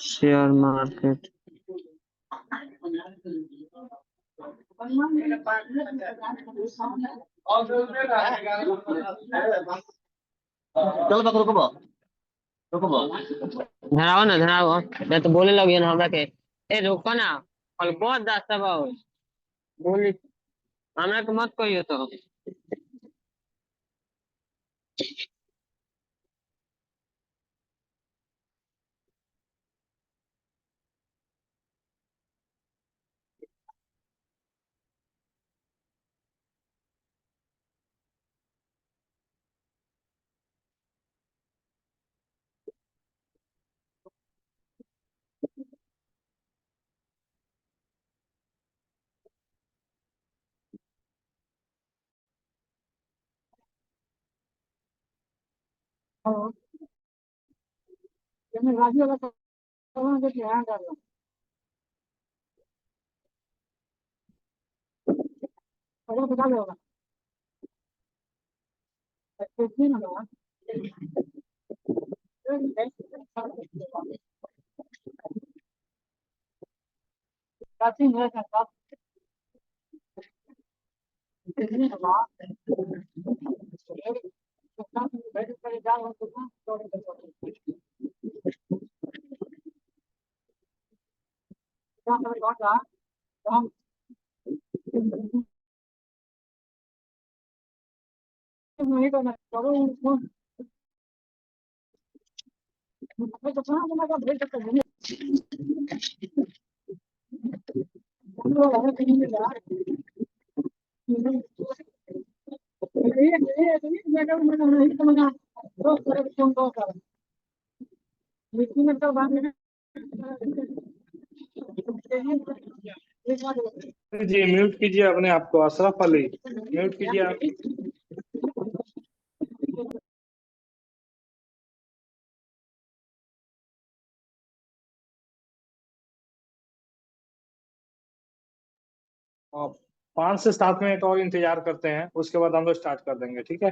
Share market. चल बक रुको बा, रुको बा। धराओ ना धराओ। मैं तो बोले लगे ना हमरा के ए रुको ना। और बहुत दास्ता बा बोली हमरा के मत कहियो तो। जी म्यूट कीजिए अपने आप को, अशरफ अली म्यूट कीजिए आप। 5 से 7 मिनट और इंतजार करते हैं, उसके बाद हम लोग स्टार्ट कर देंगे, ठीक है।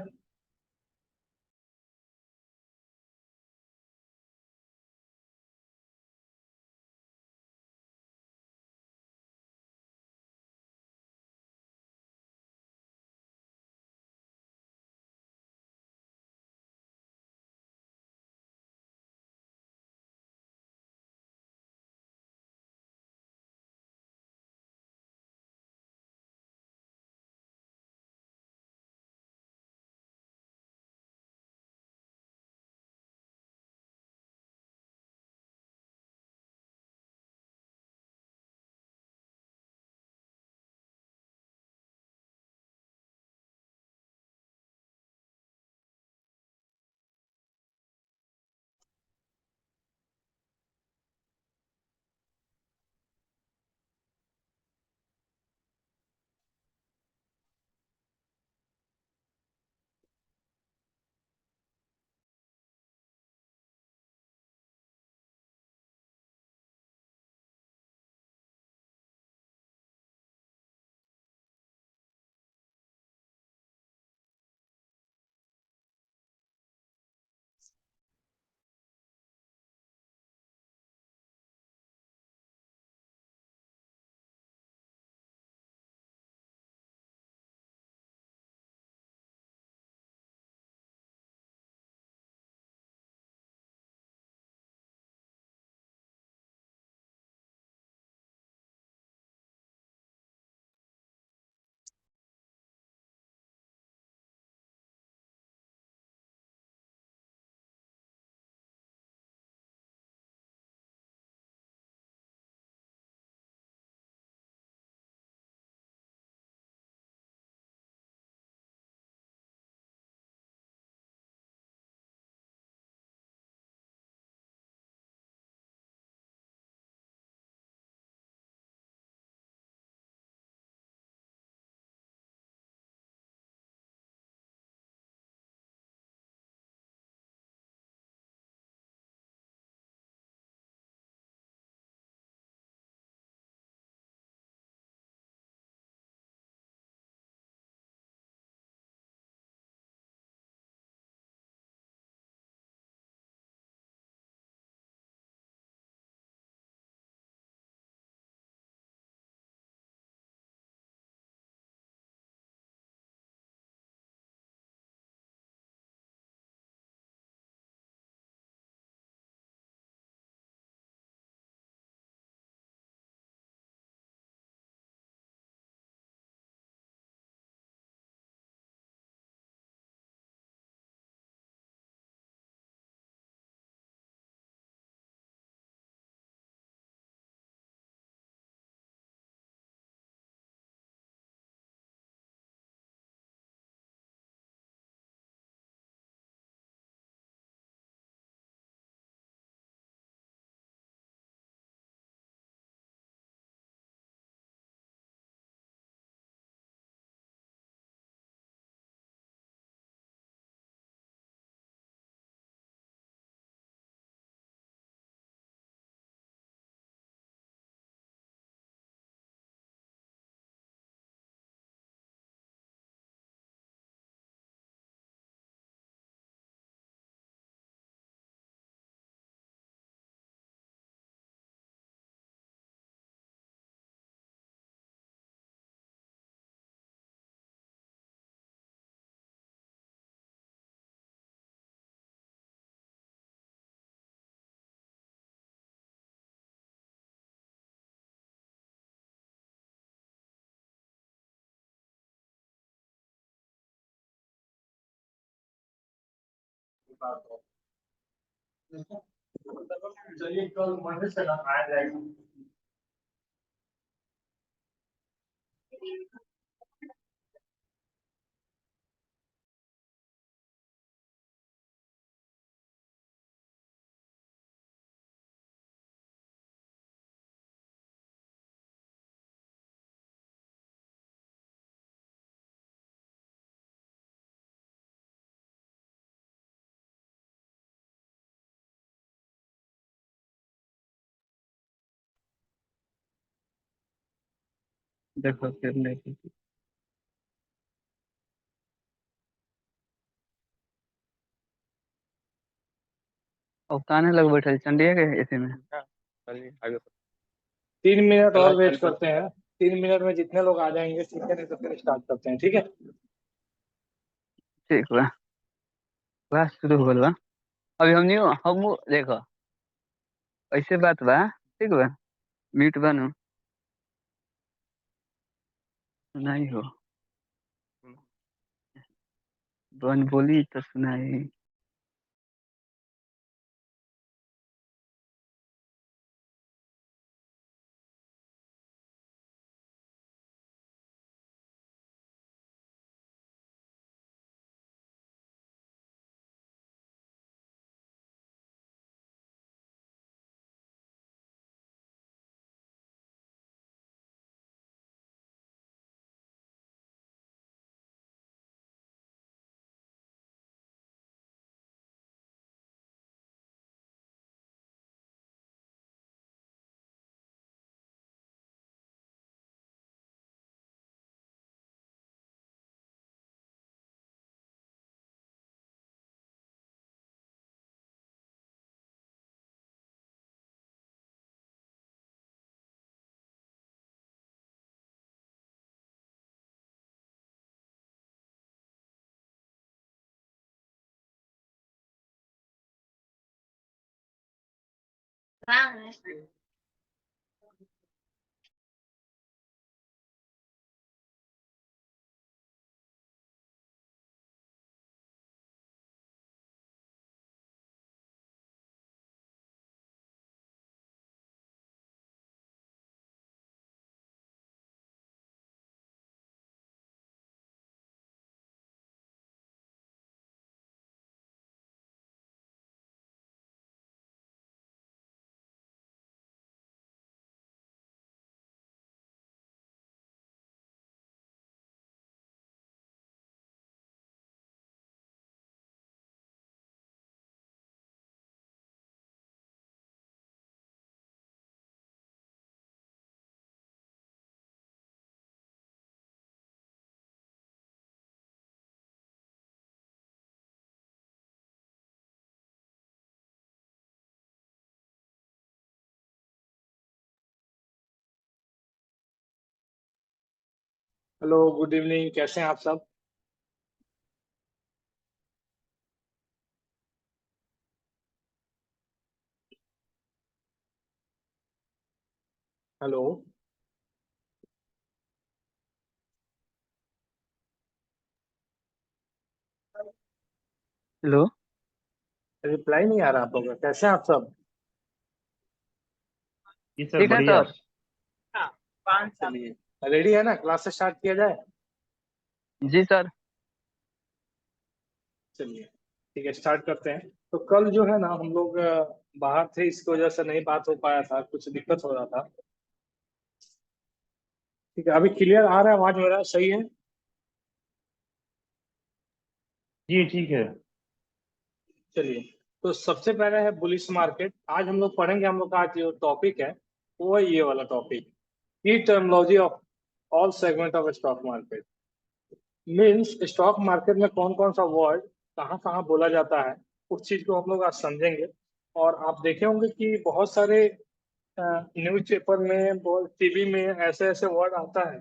चलिए कल मंडे से आया जाएगा। देखो फिर नहीं। और काने लग बैठल चंडिया के इसी में। चलिए आगे। 3 मिनट और वेट चल करते हैं। 3 मिनट में जितने लोग आ जाएंगे ठीक है, नहीं तो फिर स्टार्ट करते हैं, ठीक है। ठीक बा, क्लास शुरू हो गल बा। अभी हम देखो ऐसे बात बा। ठीक बा, म्यूट बनू नहीं हो बन बोली तो सुनाई। हेलो, गुड इवनिंग, कैसे हैं आप सब। हेलो। हेलो। रिप्लाई नहीं आ रहा आप लोगों का, कैसे हैं आप सब। जी सर ठीक है बढ़िया। सर। चलिए, रेडी है ना, क्लास से स्टार्ट किया जाए। जी सर। चलिए ठीक है, स्टार्ट करते हैं। तो कल जो है ना हम लोग बाहर थे, इसकी वजह से नहीं बात हो पाया था, कुछ दिक्कत हो रहा था। ठीक है, अभी क्लियर आ रहा है आवाज मेरा, सही है। जी ठीक है। चलिए, तो सबसे पहले है बुलिश मार्केट। आज हम लोग पढ़ेंगे, हम लोग का आज जो टॉपिक है वो है ये वाला टॉपिक, की terminology of all segment of stock market. Means stock market में कौन कौन सा वर्ड कहाँ कहाँ बोला जाता है, उस चीज को हम लोग आज समझेंगे। और आप देखे होंगे कि बहुत सारे न्यूज़पेपर में, टीवी में ऐसे ऐसे वर्ड आता है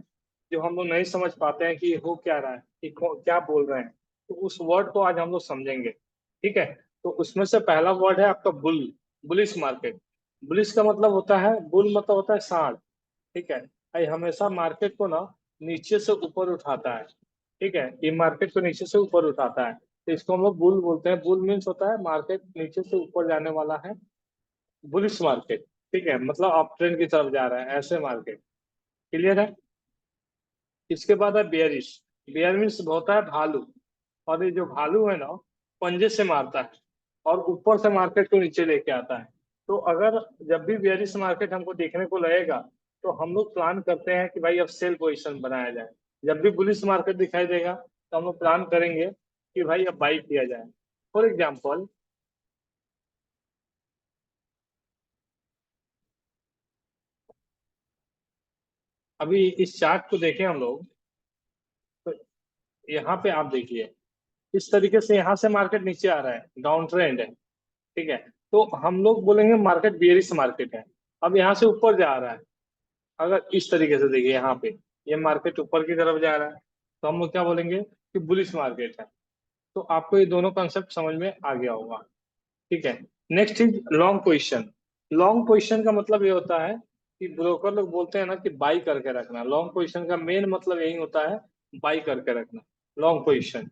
जो हम लोग नहीं समझ पाते हैं कि हो क्या रहा है, कि क्या बोल रहे हैं। तो उस वर्ड को आज हम लोग समझेंगे, ठीक है। तो उसमें से पहला वर्ड है आपका बुल, बुलिश मार्केट। बुलिश का मतलब होता है, बुल मतलब होता है सांड, ठीक है। ये हमेशा मार्केट को ना नीचे से ऊपर उठाता है, ठीक है। ये मार्केट को नीचे से ऊपर उठाता है। तो इसको हम लोग बुल बोलते हैं। बुल मीन्स होता है मार्केट नीचे से ऊपर जाने वाला है, बुलिश मार्केट। ठीक है, मतलब अप ट्रेंड की तरफ जा रहा है, ऐसे मार्केट। क्लियर है। इसके बाद है बेयरिश। बेयर मीन्स होता है भालू, और ये जो भालू है ना, पंजे से मारता है और ऊपर से मार्केट को नीचे लेके आता है। तो अगर जब भी बेयरिश मार्केट हमको देखने को लगेगा, तो हम लोग प्लान करते हैं कि भाई अब सेल पोजीशन बनाया जाए। जब भी बुलिश मार्केट दिखाई देगा, तो हम लोग प्लान करेंगे कि भाई अब बाई किया जाए। फॉर एग्जाम्पल, अभी इस चार्ट को देखें हम लोग, तो यहाँ पे आप देखिए, इस तरीके से यहाँ से मार्केट नीचे आ रहा है, डाउन ट्रेंड है। ठीक है, तो हम लोग बोलेंगे मार्केट बेयरिश मार्केट है। अब यहाँ से ऊपर जा रहा है, अगर इस तरीके से देखिए यहाँ पे, ये मार्केट ऊपर की तरफ जा रहा है, तो हम लोग क्या बोलेंगे कि बुलिश मार्केट है। तो आपको ये दोनों कंसेप्ट समझ में आ गया होगा। ठीक है, next is long position. Long position का मतलब ये होता है कि ब्रोकर लोग बोलते हैं ना कि बाई करके रखना। लॉन्ग पोजीशन का मेन मतलब यही होता है, बाई करके रखना, लॉन्ग पोजीशन।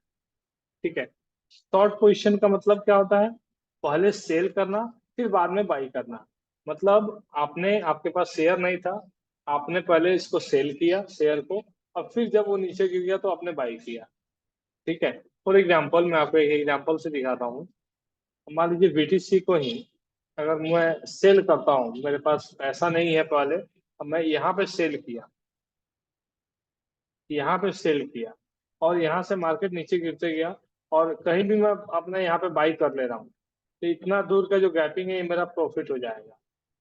ठीक है, शॉर्ट पोजीशन का मतलब क्या होता है, पहले सेल करना फिर बाद में बाई करना। मतलब आपने, आपके पास शेयर नहीं था, आपने पहले इसको सेल किया शेयर को, और फिर जब वो नीचे गिर गया तो आपने बाई किया। ठीक है, फॉर एग्जाम्पल मैं आपको एक एग्जाम्पल से दिखाता हूँ। मान लीजिए बीटीसी को ही अगर मैं सेल करता हूँ, मेरे पास पैसा नहीं है पहले, अब मैं यहाँ पे सेल किया, यहाँ पे सेल किया, और यहाँ से मार्केट नीचे गिरते गया, और कहीं भी मैं अपना यहाँ पे बाई कर ले रहा हूँ, तो इतना दूर का जो गैपिंग है ये मेरा प्रॉफिट हो जाएगा।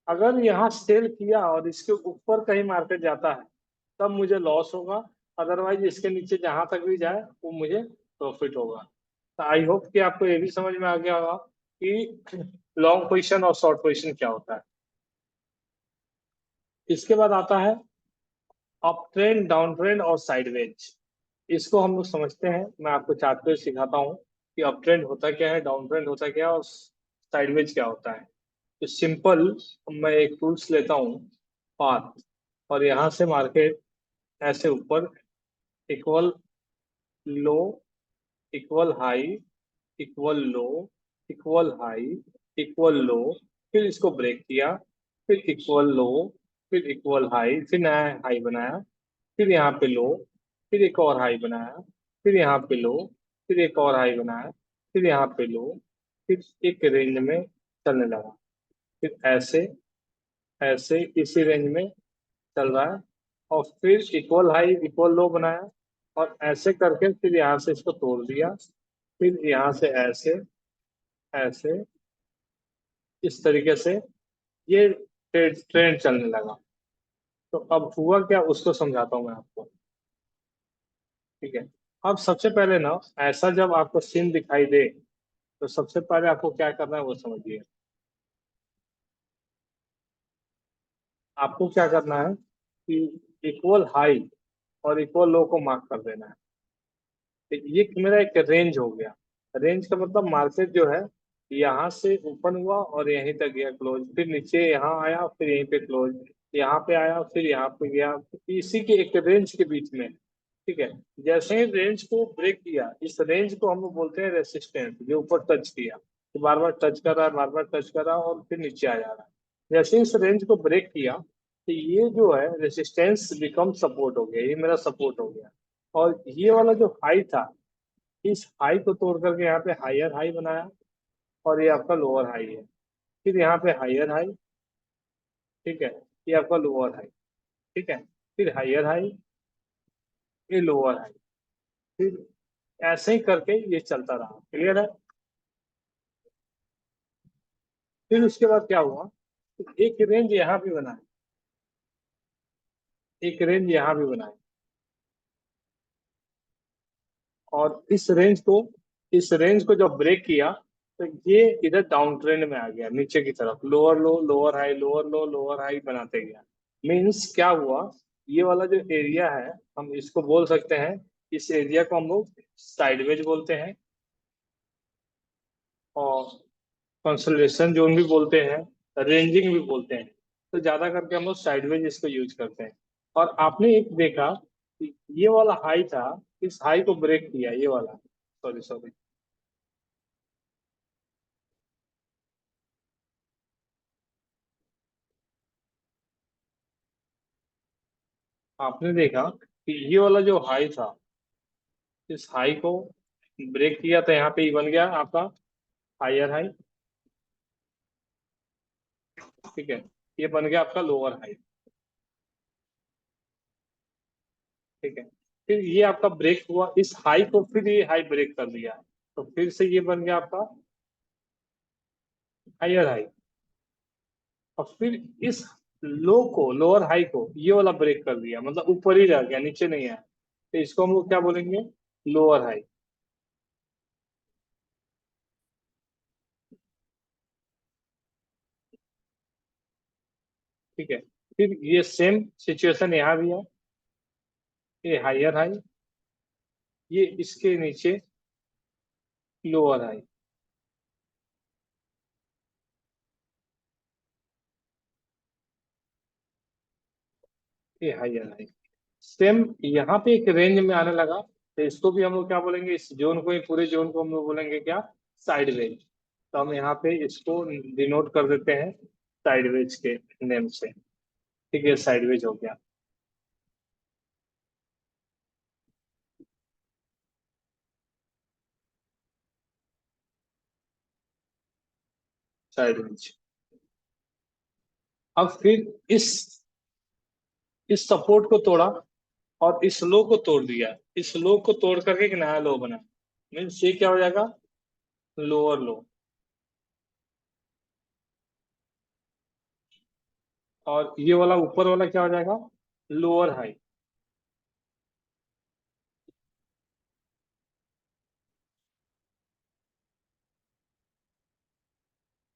अगर यहाँ सेल किया और इसके ऊपर कहीं मार्केट जाता है, तब मुझे लॉस होगा। अदरवाइज इसके नीचे जहां तक भी जाए वो मुझे प्रॉफिट होगा। तो आई होप कि आपको ये भी समझ में आ गया होगा कि लॉन्ग पोजीशन और शॉर्ट पोजीशन क्या होता है। इसके बाद आता है अप ट्रेंड, डाउन ट्रेंड और साइडवेज। इसको हम लोग समझते हैं, मैं आपको चार्ट पे सिखाता हूँ कि अप ट्रेंड होता क्या है, डाउन ट्रेंड होता क्या है, और साइडवेज क्या होता है। तो सिंपल, मैं एक टूल्स लेता हूँ, पाथ, और यहाँ से मार्केट ऐसे ऊपर, इक्वल लो, इक्वल हाई, इक्वल लो, इक्वल हाई, इक्वल लो, फिर इसको ब्रेक किया, फिर इक्वल लो, फिर इक्वल हाई, फिर नया हाई बनाया, फिर यहाँ पे लो, फिर एक और हाई बनाया, फिर यहाँ पे लो, फिर एक और हाई बनाया, फिर यहाँ पे लो, फिर एक रेंज में चलने लगा, फिर ऐसे ऐसे इसी रेंज में चल रहा है, और फिर इक्वल हाई इक्वल लो बनाया, और ऐसे करके फिर यहाँ से इसको तोड़ दिया, फिर यहाँ से ऐसे ऐसे, इस तरीके से ये ट्रेंड ट्रेंड चलने लगा। तो अब हुआ क्या, उसको समझाता हूँ मैं आपको। ठीक है, अब सबसे पहले ना, ऐसा जब आपको सीन दिखाई दे, तो सबसे पहले आपको क्या करना है वो समझिए। आपको क्या करना है कि इक्वल हाई और इक्वल लो को मार्क कर देना है। तो ये मेरा एक रेंज हो गया। रेंज का मतलब मार्केट जो है, यहाँ से ओपन हुआ और यहीं तक गया क्लोज, फिर नीचे यहाँ आया, फिर यहीं पे क्लोज, यहाँ पे आया, फिर यहाँ पे गया, इसी के एक रेंज के बीच में। ठीक है, जैसे ही रेंज को ब्रेक किया, इस रेंज को हम लोग बोलते हैं रेसिस्टेंस, जो ऊपर टच किया, तो बार बार टच कर रहा है, बार बार टच कर रहा है, और फिर नीचे आ जा रहा है। जैसे ही इस रेंज को ब्रेक किया, तो ये जो है रेसिस्टेंस बिकम सपोर्ट हो गया, ये मेरा सपोर्ट हो गया। और ये वाला जो हाई था, इस हाई को तोड़ करके यहाँ पे हायर हाई बनाया, और ये आपका लोअर हाई है। फिर यहाँ पे हायर हाई, ठीक है, ये आपका लोअर हाई, ठीक है, फिर हायर हाई, ये लोअर हाई, फिर ऐसे ही करके ये चलता रहा। क्लियर है। फिर उसके बाद क्या हुआ, तो एक रेंज यहाँ भी बनाया, एक रेंज यहाँ भी बनाया, और इस रेंज को जब ब्रेक किया, तो ये इधर डाउन ट्रेंड में आ गया, नीचे की तरफ, लोअर लो लोअर हाई, लोअर लो लोअर हाई बनाते गया। मीन्स क्या हुआ, ये वाला जो एरिया है, हम इसको बोल सकते हैं, इस एरिया को हम लोग साइडवेज बोलते हैं, और कंसोलिडेशन जोन भी बोलते हैं, रेंजिंग भी बोलते हैं। तो ज्यादा करके हम लोग साइडवेज इसको यूज करते हैं। और आपने एक देखा कि ये वाला हाई था, इस हाई को ब्रेक किया, ये वाला, सॉरी सॉरी, आपने देखा कि ये वाला जो हाई था, इस हाई को ब्रेक किया तो यहाँ पे ये बन गया आपका हायर हाई। ठीक है, ये बन गया आपका लोअर हाई। ठीक है, फिर ये आपका ब्रेक हुआ इस हाई को, फिर ये हाई ब्रेक कर दिया, तो फिर से ये बन गया आपका हायर हाई। और फिर इस लो को, लोअर हाई को ये वाला ब्रेक कर दिया, मतलब ऊपर ही रह गया, नीचे नहीं आया, तो इसको हम लोग क्या बोलेंगे, लोअर हाई। ठीक है, फिर ये सेम सिचुएशन यहाँ भी है, ये हायर हाई, ये इसके नीचे लोअर हाई। ये हायर हाई सेम यहाँ पे एक रेंज में आने लगा, तो इसको भी हम लोग क्या बोलेंगे, इस जोन को, पूरे जोन को हम लोग बोलेंगे क्या, साइड वेज। तो हम यहाँ पे इसको डिनोट कर देते हैं साइड वेज के नेम से। ठीक है, साइड वेज हो गया। Sideways. अब फिर इस सपोर्ट को तोड़ा और इस लो को तोड़ दिया, इस लो को तोड़ करके एक नया लो बना, मीन्स ये क्या हो जाएगा, लोअर लो। और ये वाला ऊपर वाला क्या हो जाएगा, लोअर हाई।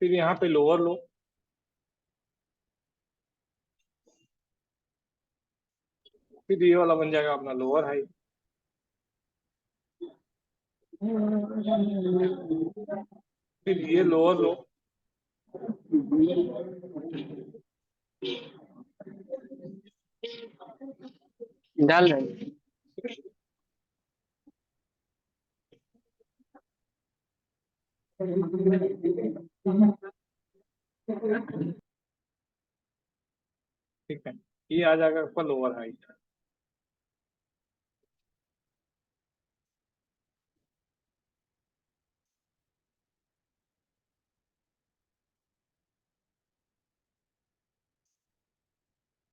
फिर यहाँ पे लोअर लो, फिर ये वाला बन जाएगा अपना लोअर हाई। फिर ये लोअर लो, डाल रहे ठीक है, ये आ जाएगा आपका लोअर हाई।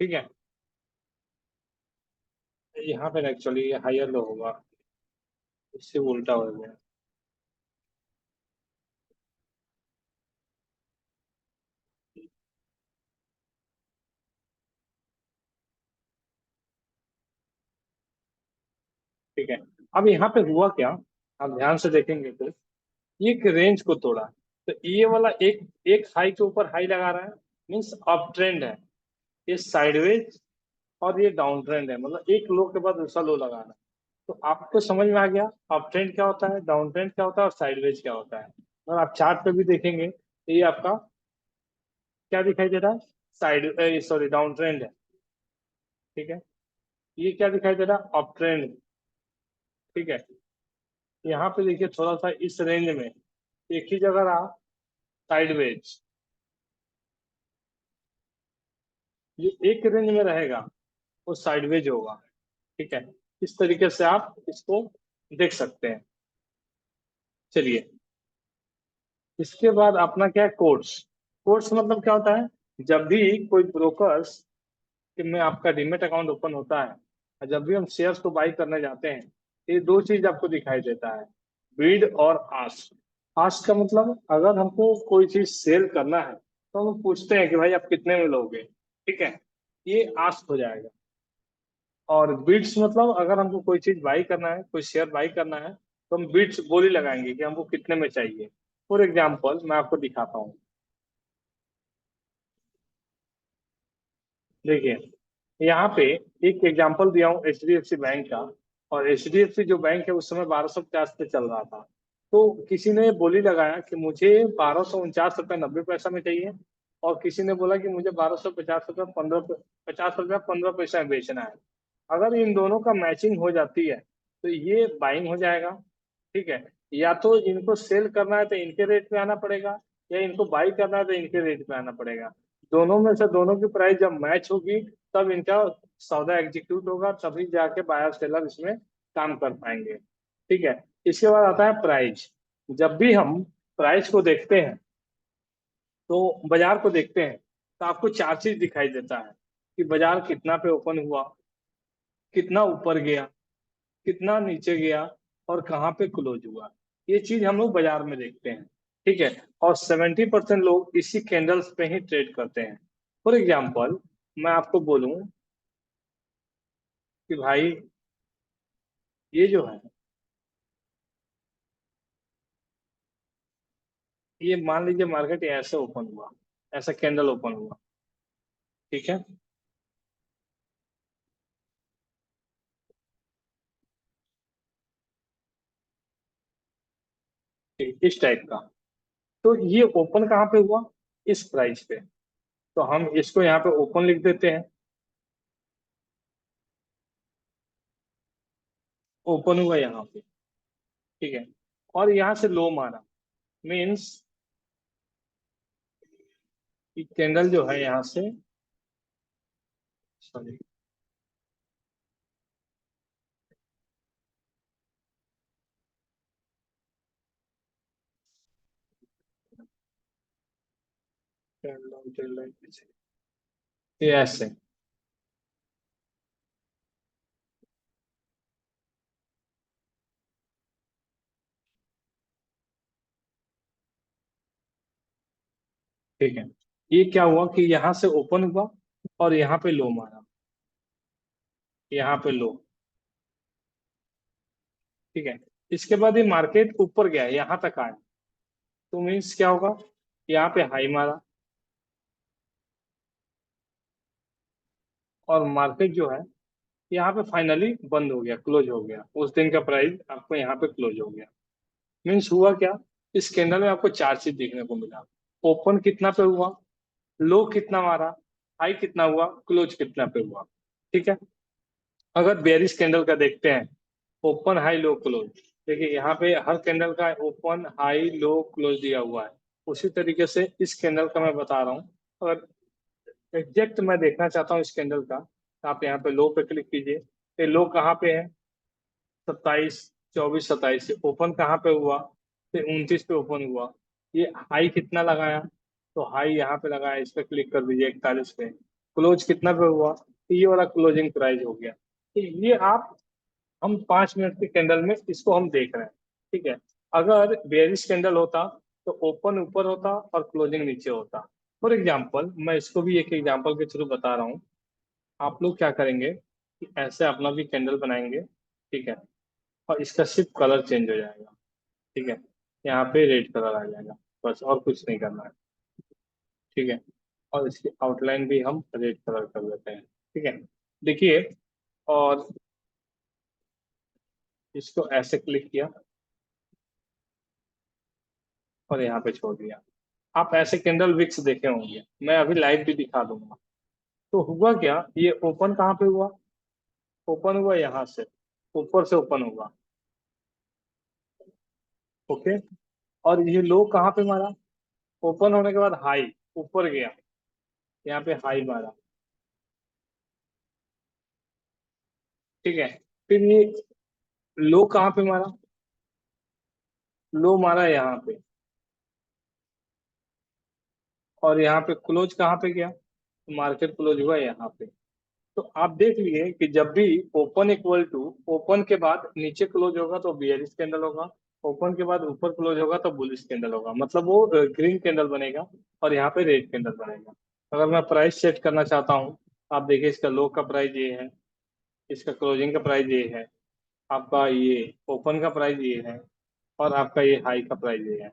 ठीक है, यहाँ पे एक्चुअली ये हायर लो होगा, इससे उल्टा हो गया। ठीक है, अब यहाँ पे हुआ क्या, आप ध्यान से देखेंगे तो एक रेंज को तोड़ा, तो ये वाला एक एक हाई के ऊपर हाई लगा रहा है, मीन्स अप ट्रेंड है। ये साइडवेज और ये डाउन ट्रेंड है, मतलब एक लो के बाद दूसरा लो लगा रहा है। तो आपको समझ में आ गया अप ट्रेंड क्या होता है, डाउन ट्रेंड क्या होता है और साइडवेज क्या होता है। और आप चार्ट पे भी देखेंगे तो ये आपका क्या दिखाई दे रहा है, साइड सॉरी डाउन ट्रेंड है। ठीक है, ये क्या दिखाई दे रहा है, अप ट्रेंड। ठीक है, यहाँ पे देखिए थोड़ा सा इस रेंज में एक ही जगह रहा, साइडवेज। जो एक रेंज में रहेगा वो साइडवेज होगा। ठीक है, इस तरीके से आप इसको देख सकते हैं। चलिए, इसके बाद अपना क्या है, कोर्स। कोर्स मतलब क्या होता है, जब भी कोई ब्रोकर्स में आपका डीमेट अकाउंट ओपन होता है और जब भी हम शेयर्स को बाई करने जाते हैं, ये दो चीज आपको दिखाई देता है, बीड और आस्क। आस्क का मतलब अगर हमको कोई चीज सेल करना है तो हम पूछते हैं कि भाई आप कितने में लोगे। ठीक है, ये आस्क हो जाएगा। और बिड्स मतलब अगर हमको कोई चीज बाई करना है, कोई शेयर बाई करना है, तो हम बिड्स बोली लगाएंगे कि हमको कितने में चाहिए। फॉर एग्जाम्पल मैं आपको दिखाता हूँ, देखिए यहाँ पे एक एग्जांपल दिया हूँ H D F C bank का। और एच डी एफ सी जो बैंक है उस समय 1250 पे चल रहा था। तो किसी ने बोली लगाया कि मुझे 1249 रुपये 90 पैसा में चाहिए, और किसी ने बोला कि मुझे 1250 रुपये 50 रुपया 15 पैसा में बेचना है। अगर इन दोनों का मैचिंग हो जाती है तो ये बाइंग हो जाएगा। ठीक है, या तो इनको सेल करना है तो इनके रेट पे आना पड़ेगा, या इनको बाई करना है तो इनके रेट पे आना पड़ेगा। दोनों में से दोनों की प्राइस जब मैच होगी तब इनका सौदा एग्जीक्यूट होगा, तभी जाके बायर सेलर इसमें काम कर पाएंगे। ठीक है। इसके बाद आता है प्राइस। जब भी हम प्राइस को देखते हैं तो बाजार को देखते हैं तो आपको चार चीज दिखाई देता है कि बाजार कितना पे ओपन हुआ, कितना ऊपर गया, कितना नीचे गया, और कहाँ पे क्लोज हुआ। ये चीज हम लोग बाजार में देखते हैं। ठीक है। और 70% लोग इसी कैंडल्स पे ही ट्रेड करते हैं। फॉर एग्जाम्पल मैं आपको बोलूं कि भाई ये जो है, ये मान लीजिए मार्केट ऐसे ओपन हुआ, ऐसा कैंडल ओपन हुआ। ठीक है। इस टाइप का। तो ये ओपन कहाँ पे हुआ? इस प्राइस पे। तो हम इसको यहाँ पे ओपन लिख देते हैं। ओपन हुआ यहाँ पे। ठीक है। और यहाँ से लो मारा, मीन्स कैंडल जो है यहाँ से, सॉरी, ये ऐसे। ठीक है। ये क्या हुआ कि यहाँ से ओपन हुआ और यहाँ पे लो मारा, यहाँ पे लो। ठीक है। इसके बाद ये मार्केट ऊपर गया, यहाँ तक आया, तो मीन्स क्या होगा, यहाँ पे हाई मारा और मार्केट जो है यहाँ पे फाइनली बंद हो गया, क्लोज हो गया। उस दिन का प्राइस आपको यहाँ पे क्लोज हो गया। मीन्स हुआ क्या, इस कैंडल में आपको चार चीज देखने को मिला। ओपन कितना पे हुआ, लो कितना मारा, हाई कितना हुआ, क्लोज कितना पे हुआ। ठीक है। अगर बेरिश कैंडल का देखते हैं, ओपन हाई लो क्लोज, देखिए यहाँ पे हर कैंडल का ओपन हाई लो क्लोज दिया हुआ है। उसी तरीके से इस कैंडल का मैं बता रहा हूँ। अगर एग्जैक्ट मैं देखना चाहता हूँ इस कैंडल का, तो आप यहाँ पे लो पे क्लिक कीजिए। ये लो कहाँ पे है, 27, 24, 27 से ओपन कहाँ पे हुआ, फिर 29 पे ओपन हुआ। ये हाई कितना लगाया, तो हाई यहाँ पे लगाया, इस पे क्लिक कर दीजिए 41 पे। क्लोज कितना पे हुआ, तो ये वाला क्लोजिंग प्राइस हो गया। तो ये आप, हम 5 मिनट के कैंडल में इसको हम देख रहे हैं। ठीक है। अगर बेयरिश कैंडल होता तो ओपन ऊपर होता और क्लोजिंग नीचे होता। फॉर एग्जाम्पल मैं इसको भी एक एग्जाम्पल के थ्रू बता रहा हूँ। आप लोग क्या करेंगे कि ऐसे अपना भी कैंडल बनाएंगे। ठीक है। और इसका सिर्फ कलर चेंज हो जाएगा। ठीक है। यहाँ पे रेड कलर आ जाएगा, बस और कुछ नहीं करना है। ठीक है। और इसकी आउटलाइन भी हम रेड कलर कर देते हैं। ठीक है। देखिए, और इसको ऐसे क्लिक किया और यहाँ पे छोड़ दिया। आप ऐसे कैंडल विक्स देखे होंगे, मैं अभी लाइव भी दिखा दूंगा। तो हुआ क्या, ये ओपन कहाँ पे हुआ, ओपन हुआ यहाँ से, ऊपर से ओपन हुआ। ओके। और ये लो कहाँ पे मारा, ओपन होने के बाद हाई ऊपर गया, यहाँ पे हाई मारा। ठीक है। फिर ये लो कहाँ पे मारा, लो मारा यहाँ पे, और यहाँ पे क्लोज कहाँ पे गया, मार्केट क्लोज हुआ यहाँ पे। तो आप देख लिए कि जब भी ओपन इक्वल टू, ओपन के बाद नीचे क्लोज होगा तो बियरिश कैंडल होगा, ओपन के बाद ऊपर क्लोज होगा तो बुलिश कैंडल होगा, मतलब वो ग्रीन कैंडल बनेगा और यहाँ पे रेड कैंडल बनेगा। अगर मैं प्राइस सेट करना चाहता हूँ, आप देखिए इसका लो का प्राइस ये है, इसका क्लोजिंग का प्राइस ये है, आपका ये ओपन का प्राइस ये है, और आपका ये हाई का प्राइस ये है।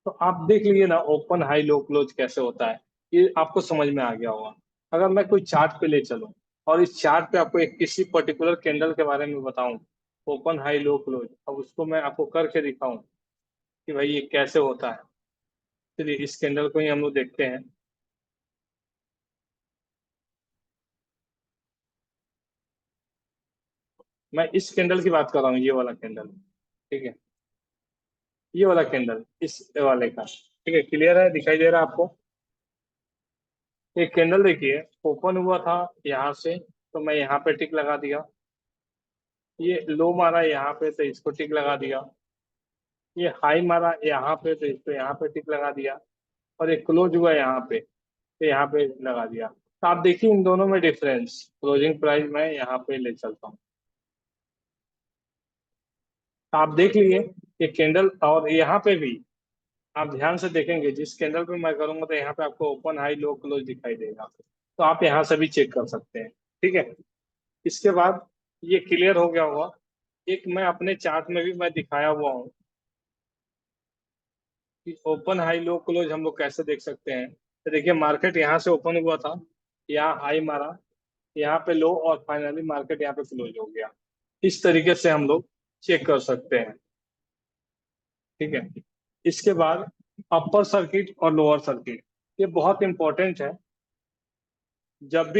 तो आप देख लीजिए ना, ओपन हाई लो क्लोज कैसे होता है, ये आपको समझ में आ गया होगा। अगर मैं कोई चार्ट पे ले चलूं और इस चार्ट पे आपको एक किसी पर्टिकुलर कैंडल के बारे में बताऊं, ओपन हाई लो क्लोज, अब उसको मैं आपको करके दिखाऊं कि भाई ये कैसे होता है। चलिए इस कैंडल को ही हम लोग देखते हैं। मैं इस कैंडल की बात कर रहा हूँ, ये वाला कैंडल। ठीक है। ये वाला कैंडल, इस वाले का। ठीक है, क्लियर है, दिखाई दे रहा है आपको? एक कैंडल देखिए ओपन हुआ था यहाँ से, तो मैं यहाँ पे टिक लगा दिया। ये लो मारा यहाँ पे तो इसको टिक लगा दिया। ये हाई मारा यहाँ पे तो इसको यहाँ पे टिक लगा दिया। और एक क्लोज हुआ यहाँ पे तो यहाँ पे लगा दिया। तो आप देखिए इन दोनों में डिफरेंस, क्लोजिंग प्राइस मैं यहाँ पे ले चलता हूँ। तो आप देख लिए ये कैंडल, और यहाँ पे भी आप ध्यान से देखेंगे जिस कैंडल पे मैं करूंगा तो यहाँ पे आपको ओपन हाई लो क्लोज दिखाई देगा। तो आप यहाँ से भी चेक कर सकते हैं। ठीक है, इसके बाद ये क्लियर हो गया होगा। एक मैं अपने चार्ट में भी मैं दिखाया हुआ हूँ कि ओपन हाई लो क्लोज हम लोग कैसे देख सकते हैं। तो देखिए मार्केट यहाँ से ओपन हुआ था, यहाँ हाई मारा, यहाँ पे लो, और फाइनली मार्केट यहाँ पे क्लोज हो गया। इस तरीके से हम लोग चेक कर सकते हैं। ठीक है, इसके बाद अपर सर्किट और लोअर सर्किट, ये बहुत इंपॉर्टेंट है। जब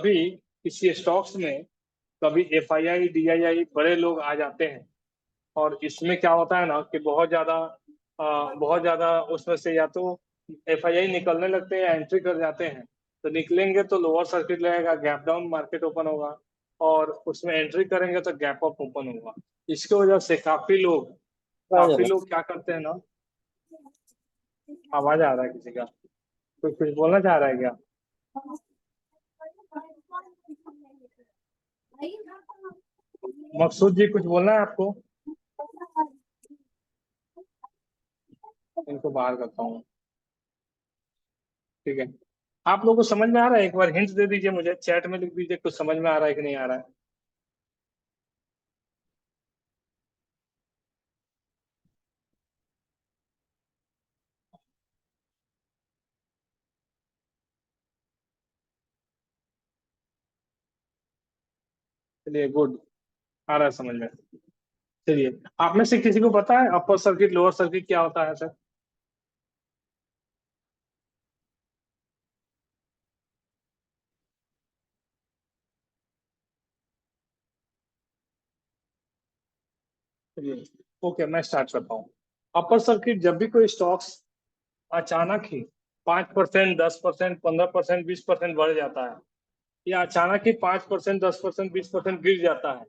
भी किसी स्टॉक्स में कभी एफआईआई डीआईआई बड़े लोग आ जाते हैं, और इसमें क्या होता है ना कि बहुत ज्यादा उसमें से या तो एफआईआई निकलने लगते हैं या एंट्री कर जाते हैं। तो निकलेंगे तो लोअर सर्किट लगेगा, गैप डाउन मार्केट ओपन होगा, और उसमें एंट्री करेंगे तो गैप अप ओपन होगा। इसकी वजह से काफी लोग क्या करते हैं ना। आवाज आ रहा है किसी का? कोई कुछ बोलना चाह रहा है क्या? मकसूद जी कुछ बोलना है आपको? इनको बाहर करता हूँ। ठीक है, आप लोगों को समझ में आ रहा है? एक बार हिंट दे दीजिए मुझे, चैट में लिख दीजिए कुछ समझ में आ रहा है कि नहीं आ रहा है। चलिए गुड, आ रहा है समझ में। चलिए, आप में से किसी को पता है अपर सर्किट लोअर सर्किट क्या होता है सर? चलिए, ओके मैं स्टार्ट करता हूँ। अपर सर्किट जब भी कोई स्टॉक्स अचानक ही 5%, 10%, 15%, 20% बढ़ जाता है, या अचानक ही 5%, 10%, 20% गिर जाता है,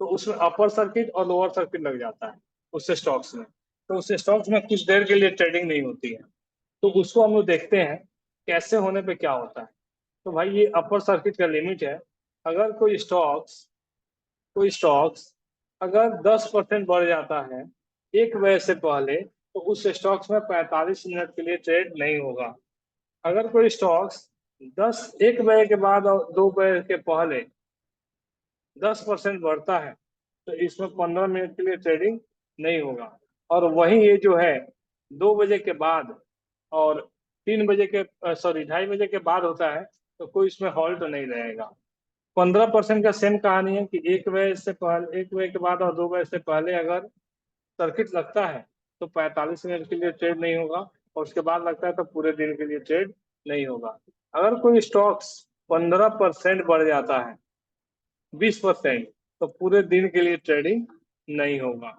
तो उसमें अपर सर्किट और लोअर सर्किट लग जाता है उस स्टॉक्स में। तो उस स्टॉक्स में कुछ देर के लिए ट्रेडिंग नहीं होती है। तो उसको हम लोग देखते हैं कैसे होने पे क्या होता है। तो भाई ये अपर सर्किट का लिमिट है। अगर कोई स्टॉक्स अगर 10% बढ़ जाता है 1 बजे से पहले, तो उस स्टॉक्स में 45 मिनट के लिए ट्रेड नहीं होगा। अगर कोई स्टॉक्स 1 बजे के बाद और 2 बजे के पहले 10% बढ़ता है, तो इसमें 15 मिनट के लिए ट्रेडिंग नहीं होगा। और वही ये जो है 2 बजे के बाद और 3 बजे के 2:30 बजे के बाद होता है, तो कोई इसमें हॉल्ट नहीं रहेगा। 15% का सेम कहानी है कि 1 बजे के बाद और 2 बजे से पहले अगर सर्किट लगता है तो 45 मिनट के लिए ट्रेड नहीं होगा, और उसके बाद लगता है तो पूरे दिन के लिए ट्रेड नहीं होगा। अगर कोई स्टॉक्स 15% बढ़ जाता है, 20%, तो पूरे दिन के लिए ट्रेडिंग नहीं होगा,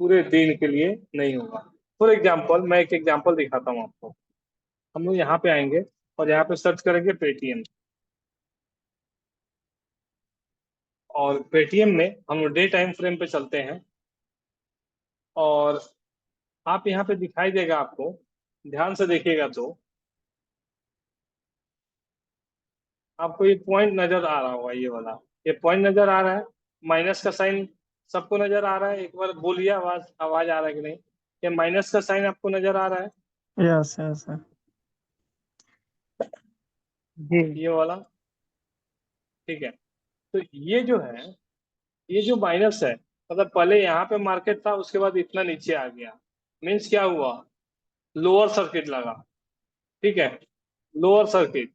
पूरे दिन के लिए नहीं होगा। फॉर एग्जाम्पल मैं एक एग्जाम्पल दिखाता हूँ आपको। हम लोग यहाँ पे आएंगे और यहाँ पे सर्च करेंगे पेटीएम, और पेटीएम में हम लोग डे टाइम फ्रेम पे चलते हैं, और आप यहाँ पे दिखाई देगा आपको, ध्यान से देखिएगा तो आपको ये पॉइंट नजर आ रहा होगा, ये वाला ये पॉइंट नजर आ रहा है, माइनस का साइन सबको नजर आ रहा है? एक बार बोलिए, आवाज आवाज आ रहा है कि नहीं? ये माइनस का साइन आपको नजर आ रहा है? Yes yes sir. जी ये वाला, ठीक है। तो ये जो है, ये जो माइनस है, मतलब पहले यहाँ पे मार्केट था, उसके बाद इतना नीचे आ गया, मीन्स क्या हुआ? लोअर सर्किट लगा। ठीक है, लोअर सर्किट,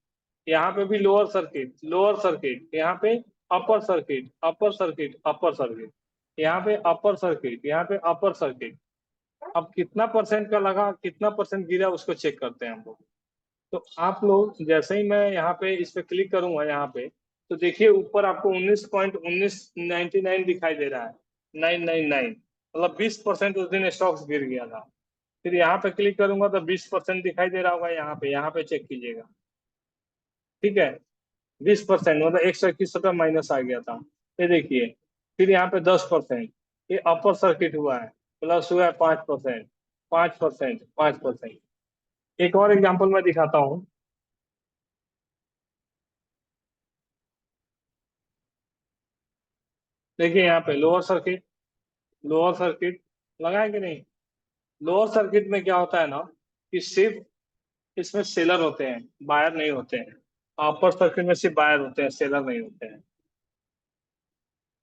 यहाँ पे भी लोअर सर्किट, लोअर सर्किट, यहाँ पे upper circuit, upper circuit, upper circuit, यहाँ पे अपर सर्किट, यहाँ पे अपर सर्किट। अब कितना परसेंट का लगा, कितना परसेंट गिरा, उसको चेक करते हैं हम लोग। तो आप लोग जैसे ही मैं यहाँ पे इस पे क्लिक करूंगा यहाँ पे, तो देखिए ऊपर आपको 19.1999 दिखाई दे रहा है, 999, मतलब 20% उस दिन स्टॉक्स गिर गया था। फिर यहाँ पे क्लिक करूंगा तो 20% दिखाई दे रहा होगा, यहाँ पे चेक कीजिएगा। ठीक है, 20% मतलब 121 रुपया माइनस आ गया था। ये देखिए, फिर यहाँ पे 10%, ये अपर सर्किट हुआ है, प्लस हुआ है 5%, 5%, 5%। एक और एग्जांपल मैं दिखाता हूँ। देखिए यहाँ पे लोअर सर्किट लगाए कि नहीं। लोअर सर्किट में क्या होता है ना, कि सिर्फ इसमें सेलर होते हैं, बायर नहीं होते हैं। अपर सर्किट में सिर्फ बायर होते हैं, सेलर नहीं होते हैं।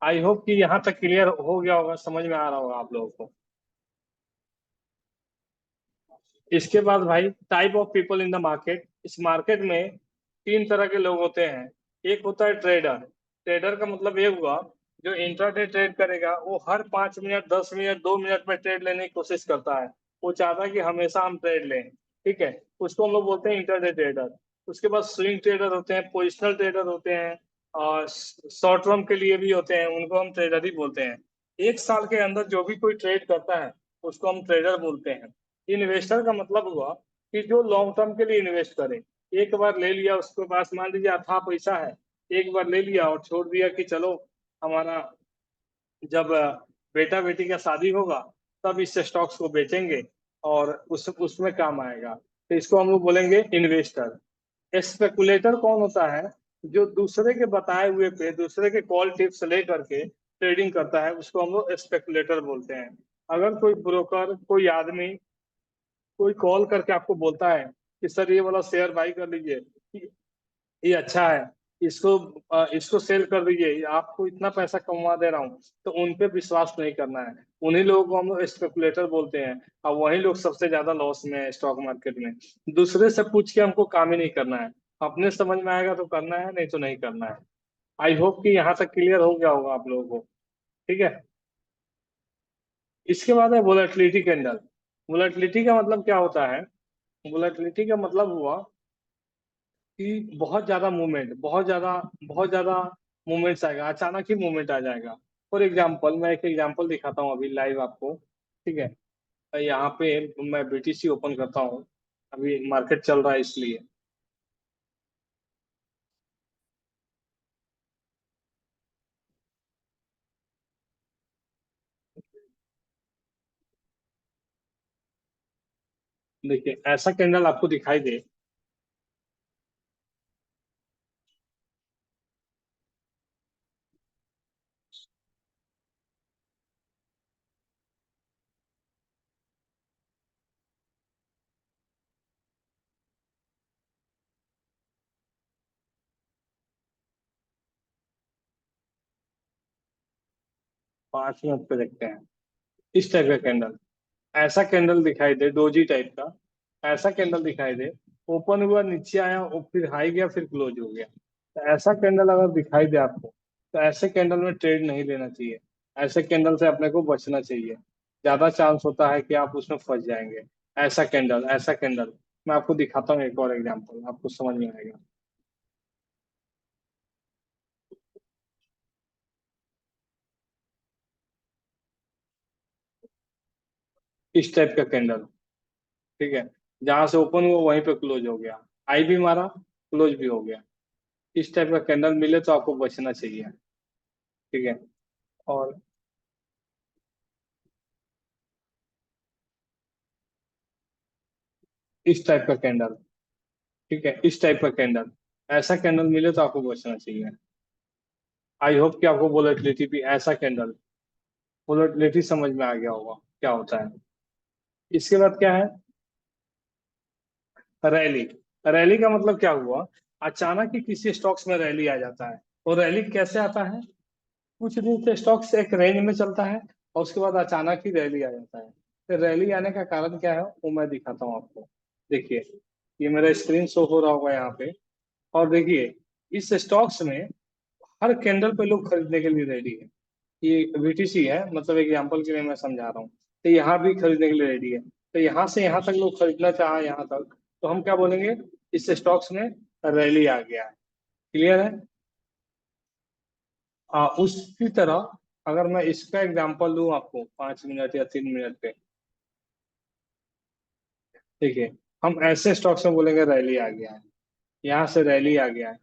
आई होप कि यहाँ तक क्लियर हो गया होगा, समझ में आ रहा होगा आप लोगों को। इसके बाद भाई, type of people in the market. इस मार्केट में तीन तरह के लोग होते हैं। एक होता है ट्रेडर। ट्रेडर का मतलब ये हुआ, जो इंट्राडे ट्रेड करेगा, वो हर 5 मिनट, 10 मिनट, 2 मिनट में ट्रेड लेने की कोशिश करता है। वो चाहता है कि हमेशा हम ट्रेड लें। ठीक है, उसको हम लोग बोलते हैं इंट्राडे ट्रेडर। उसके बाद स्विंग ट्रेडर होते हैं, पोजिशनल ट्रेडर होते हैं, और शॉर्ट टर्म के लिए भी होते हैं, उनको हम ट्रेडर ही बोलते हैं। एक साल के अंदर जो भी कोई ट्रेड करता है, उसको हम ट्रेडर बोलते हैं। इन्वेस्टर का मतलब हुआ कि जो लॉन्ग टर्म के लिए इन्वेस्ट करे। एक बार ले लिया, उसके पास मान लीजिए अथाह पैसा है, एक बार ले लिया और छोड़ दिया कि चलो हमारा जब बेटा बेटी का शादी होगा तब इस स्टॉक्स को बेचेंगे और उसमें काम आएगा। तो इसको हम लोग बोलेंगे इन्वेस्टर। स्पेकुलेटर कौन होता है, जो दूसरे के बताए हुए पे, दूसरे के कॉल टिप्स ले करके ट्रेडिंग करता है, उसको हम लोग स्पेकुलेटर बोलते हैं। अगर कोई ब्रोकर, कोई आदमी, कोई कॉल करके आपको बोलता है कि सर ये वाला शेयर बाई कर लीजिए, ये अच्छा है, इसको सेल कर दीजिए, आपको इतना पैसा कमा दे रहा हूँ, तो उन पे विश्वास नहीं करना है। उन्हीं लोगों को हम लोग स्पेकुलेटर बोलते हैं, और वही लोग सबसे ज्यादा लॉस में है स्टॉक मार्केट में। दूसरे से पूछ के हमको काम ही नहीं करना है, अपने समझ में आएगा तो करना है, नहीं तो नहीं करना है। आई होप कि यहाँ तक क्लियर हो गया होगा आप लोगों को। ठीक है, इसके बाद है वोलेटिलिटी कैंडल। वोलेटिलिटी का मतलब क्या होता है, वोलेटिलिटी का मतलब हुआ कि बहुत ज्यादा मूवमेंट्स आएगा, अचानक ही मूवमेंट आ जाएगा। फॉर एग्जांपल, मैं एक एग्जांपल दिखाता हूँ अभी लाइव आपको। ठीक है, यहाँ पे मैं बीटीसी ओपन करता हूँ, अभी मार्केट चल रहा है इसलिए। देखिए ऐसा कैंडल आपको दिखाई दे, 5 मिनट पे देखते हैं। इस टाइप का कैंडल, ऐसा कैंडल दिखाई दे, डोजी टाइप का, ऐसा कैंडल दिखाई दे, ओपन हुआ, नीचे आया, और फिर हाई गया, फिर क्लोज हो गया। तो ऐसा कैंडल अगर दिखाई दे आपको, तो ऐसे कैंडल में ट्रेड नहीं लेना चाहिए। ऐसे कैंडल से अपने को बचना चाहिए, ज्यादा चांस होता है कि आप उसमें फंस जाएंगे। ऐसा कैंडल मैं आपको दिखाता हूँ, एक और एग्जांपल, आपको समझ में आएगा। इस टाइप का कैंडल, ठीक है, जहां से ओपन हुआ वहीं पे क्लोज हो गया, आई भी मारा, क्लोज भी हो गया। इस टाइप का कैंडल मिले तो आपको बचना चाहिए। ठीक है, और इस टाइप का कैंडल, ठीक है, इस टाइप का कैंडल, ऐसा कैंडल मिले तो आपको बचना चाहिए। आई होप कि आपको वोलेटिलिटी भी, ऐसा कैंडल, वोलेटिलिटी समझ में आ गया होगा क्या होता है। इसके बाद क्या है, रैली। रैली का मतलब क्या हुआ, अचानक ही किसी स्टॉक्स में रैली आ जाता है। और रैली कैसे आता है, कुछ दिन से स्टॉक्स एक रेंज में चलता है, और उसके बाद अचानक ही रैली आ जाता है। तो रैली आने का कारण क्या है, वो मैं दिखाता हूँ आपको। देखिए, ये मेरा स्क्रीन शो हो रहा होगा यहाँ पे, और देखिए इस स्टॉक्स में हर कैंडल पे लोग खरीदने के लिए रेडी है। ये बीटीसी है, मतलब एग्जांपल के लिए मैं समझा रहा हूँ। तो यहाँ भी खरीदने के लिए रेडी है, तो यहाँ से यहाँ तक लोग खरीदना चाहा, यहाँ तक, तो हम क्या बोलेंगे, इस स्टॉक्स में रैली आ गया है। क्लियर है। उसी तरह अगर मैं इसका एग्जांपल दूं आपको 5 मिनट या 3 मिनट पे, देखिए, हम ऐसे स्टॉक्स में बोलेंगे रैली आ गया है, यहाँ से रैली आ गया है,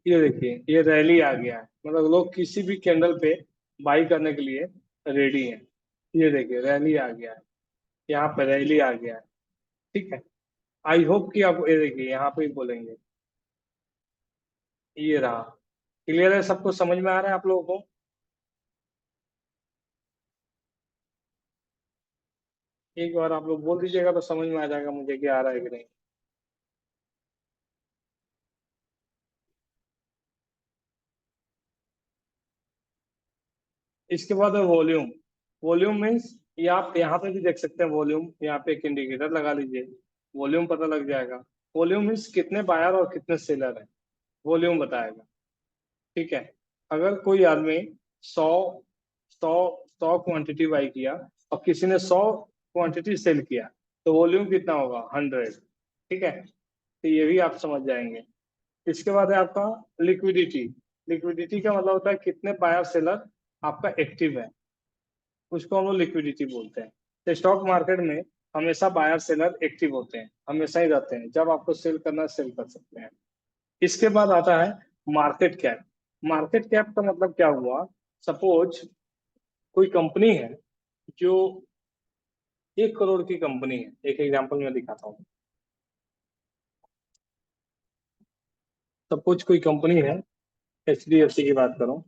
ये देखिए ये रैली आ गया है, मतलब लोग किसी भी कैंडल पे बाई करने के लिए रेडी हैं। ये देखिए रैली आ गया है, यहाँ पे रैली आ गया है। ठीक है, आई होप कि आप ये देखिए यहाँ पे ही बोलेंगे, ये रहा। क्लियर है, सबको समझ में आ रहा है आप लोगों को? एक बार आप लोग बोल दीजिएगा तो समझ में आ जाएगा मुझे कि आ रहा है कि नहीं। इसके बाद है वॉल्यूम। वॉल्यूम मीन्स ये आप यहाँ पे भी देख सकते हैं वॉल्यूम, यहाँ पे एक इंडिकेटर लगा लीजिए, वॉल्यूम पता लग जाएगा। वॉल्यूम मीन्स कितने बायर और कितने सेलर हैं, वॉल्यूम बताएगा। ठीक है, अगर कोई आदमी 100 100 100 क्वांटिटी बाई किया और किसी ने 100 क्वांटिटी सेल किया तो वॉल्यूम कितना होगा, 100। ठीक है, तो ये भी आप समझ जाएंगे। इसके बाद है आपका लिक्विडिटी। लिक्विडिटी का मतलब होता है कितने बायर सेलर आपका एक्टिव है, उसको हम लोग लिक्विडिटी बोलते हैं। तो स्टॉक मार्केट में हमेशा बायर सेलर एक्टिव होते हैं, हमेशा ही रहते हैं, जब आपको सेल करना है सेल कर सकते हैं। इसके बाद आता है मार्केट कैप। मार्केट कैप का मतलब क्या हुआ, सपोज कोई कंपनी है जो 1 करोड़ की कंपनी है, एक एग्जांपल मैं दिखाता हूँ। सपोज कोई कंपनी है, HDFC की बात करूं,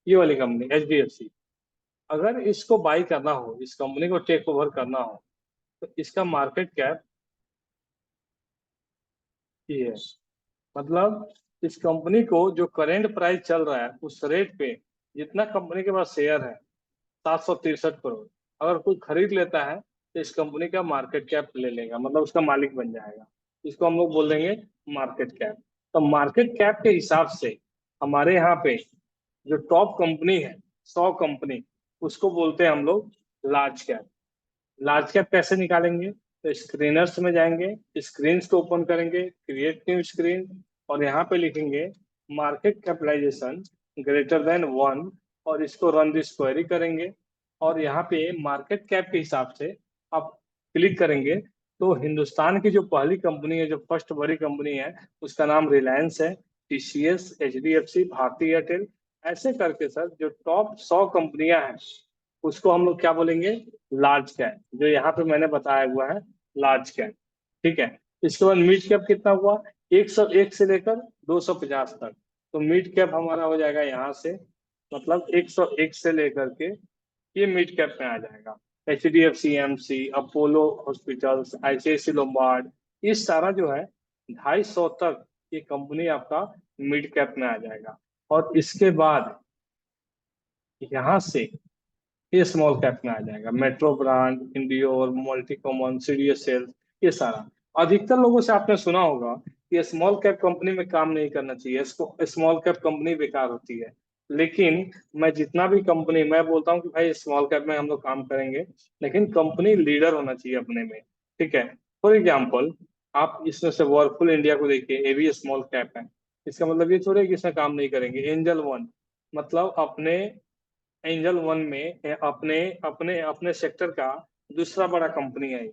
ये वाली कंपनी HDFC, अगर इसको बाई करना हो, इस कंपनी को टेक ओवर करना हो, तो इसका मार्केट कैप ये है। मतलब इस कंपनी को जो करेंट प्राइस चल रहा है उस रेट पे जितना कंपनी के पास शेयर है 763 करोड़, अगर कोई खरीद लेता है तो इस कंपनी का मार्केट कैप ले लेगा, मतलब उसका मालिक बन जाएगा। इसको हम लोग बोल देंगे मार्केट कैप। तो मार्केट कैप के हिसाब से हमारे यहाँ पे जो टॉप कंपनी है, 100 कंपनी, उसको बोलते हैं हम लोग लार्ज कैप। लार्ज कैप कैसे निकालेंगे, तो स्क्रीनर्स में जाएंगे, स्क्रीन को ओपन करेंगे, क्रिएट न्यू स्क्रीन, और यहाँ पे लिखेंगे मार्केट कैपिटलाइजेशन ग्रेटर देन 1, और इसको रन दिस क्वेरी करेंगे। और यहाँ पे मार्केट कैप के हिसाब से आप क्लिक करेंगे तो हिंदुस्तान की जो पहली कंपनी है, जो फर्स्ट बड़ी कंपनी है, उसका नाम रिलायंस है, TCS, HDFC, भारती एयरटेल, ऐसे करके सर जो टॉप 100 कंपनियां हैं उसको हम लोग क्या बोलेंगे, लार्ज कैप, जो यहाँ पे मैंने बताया हुआ है लार्ज कैप। ठीक है, इसके बाद मिड कैप कितना हुआ, 101 से लेकर 250 तक। तो मिड कैप हमारा हो जाएगा यहाँ से, मतलब 101 से लेकर के ये मिड कैप में आ जाएगा। HDFC AMC, Apollo hospitals, ICICI Lombard, ये सारा जो है 250 तक ये कंपनी आपका मिड कैप में आ जाएगा। और इसके बाद यहाँ से ये स्मॉल कैप में आ जाएगा, मेट्रो ब्रांड, इंडियोर, मल्टी कॉमन, CDSL, ये सारा। अधिकतर लोगों से आपने सुना होगा कि स्मॉल कैप कंपनी में काम नहीं करना चाहिए, इसको स्मॉल कैप कंपनी बेकार होती है। लेकिन मैं जितना भी कंपनी, मैं बोलता हूँ कि भाई स्मॉल कैप में हम लोग काम करेंगे, लेकिन कंपनी लीडर होना चाहिए अपने में। ठीक है, फॉर एग्जाम्पल आप इसमें से वर्लपुल इंडिया को देखिए, ये भी स्मॉल कैप है। इसका मतलब ये थोड़ी है कि इसमें काम नहीं करेंगे। एंजल वन, मतलब अपने एंजल वन में अपने अपने अपने सेक्टर का दूसरा बड़ा कंपनी है।